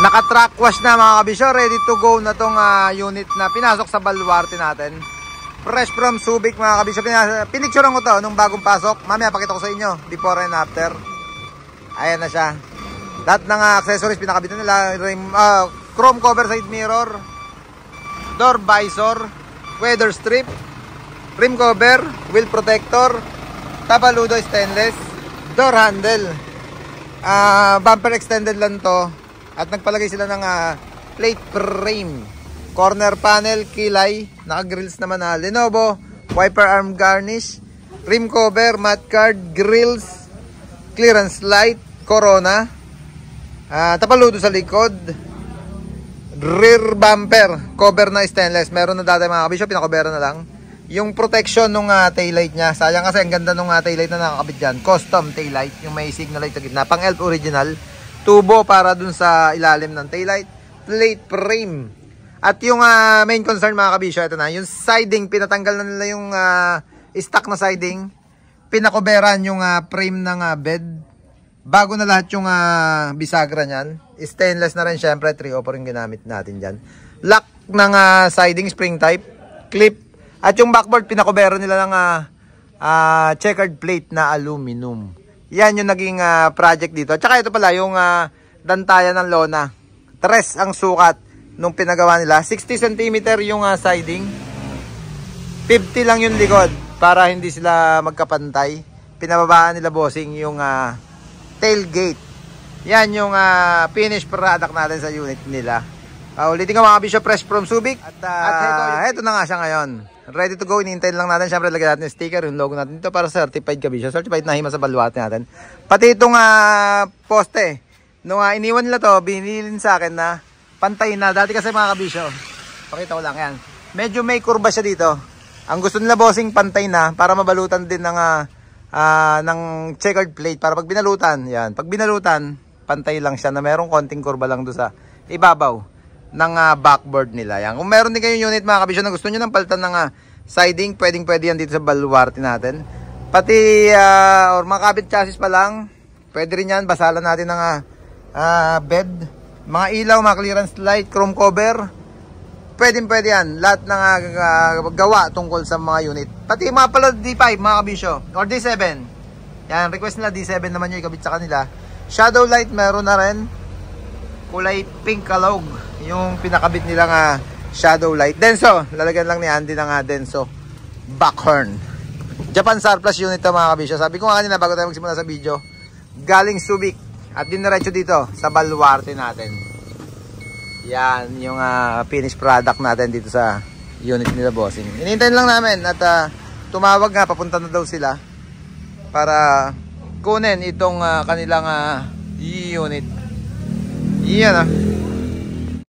Naka-track wash na mga kabisyo. Ready to go na tong unit na pinasok sa baluarte natin. Fresh from Subic mga kabisyo. Pinicturean ko to nung bagong pasok. Mamaya pakita ko sa inyo before and after. Ayan na siya. Lahat ng accessories pinakabitan nila. Chrome cover side mirror, door visor, weather strip, rim cover, wheel protector, tapaludo stainless, door handle, bumper extended lang to. At nagpalagay sila ng plate frame, corner panel, kilay, naka-grills naman na Lenovo, wiper arm garnish, rim cover, mat card, grills, clearance light, Corona, tapaludo sa likod, rear bumper, cover na stainless. Meron na dati mga kabisyo, pinakoberan na lang. Yung protection nung taillight niya, sayang kasi ang ganda nung taillight na nakakabit dyan. Custom taillight, yung may signal light sa gitna, pang ELF original. Tubo para dun sa ilalim ng taillight, plate frame. At yung main concern mga kabisyo, ito na, yung siding, pinatanggal na nila yung stock na siding. Pinakoberan yung frame ng bed. Bago na lahat yung bisagra niyan. Stainless na rin syempre, 304 yung ginamit natin dyan. Lock ng siding, spring type, clip. At yung backboard, pinakoberan nila ng checkered plate na aluminum. Yan yung naging project dito. At saka ito pala, yung dantayan ng lona. 3 ang sukat nung pinagawa nila. 60 cm yung siding. 50 lang yung likod para hindi sila magkapantay. Pinababaan nila bossing yung tailgate. Yan yung finished product natin sa unit nila. Ulitin ko mga kabisyo, fresh from Subic. At ito na nga siya ngayon. Ready to go. Inintayin lang natin. Siyempre lagyan natin yung sticker, yung logo natin dito para certified kabisyo. Certified na hima sa baluarte natin. Pati itong poste. Nung iniwan nila to, binilin sa akin na pantay na. Dati kasi mga kabisyo, pakita ko lang yan. Medyo may kurba siya dito. Ang gusto nila bossing pantay na para mabalutan din ng checkered plate. Para pag binalutan, yan. Pag binalutan, pantay lang siya na merong konting kurba lang doon sa ibabaw ng backboard nila. Yan. Kung meron din kayong unit mga kabisyo na gusto nyo ng palitan ng siding, pwedeng yan dito sa baluarte natin. Pati or makabit chassis pa lang, pwede rin yan. Basalan natin ng bed, mga ilaw, mga clearance light, chrome cover, pwede yan. Lahat ng gawa tungkol sa mga unit. Pati mga pala D5 mga kabisyo or D7. Yan, request nila D7 naman yung ikabit sa kanila. Shadow light meron na rin. Kulay pink kalog yung pinakabit nilang shadow light. Denso, lalagyan lang ni Andy ng Denso backhorn. Japan surplus unit to mga kabisyo. Sabi ko nga kanina bago tayo magsimula sa video, galing Subic at diniretso dito sa baluarte natin. Yan yung finished product natin dito sa unit nila bossing. Inintayin lang namin at tumawag nga, papunta na daw sila para kunin itong kanilang unit. Yan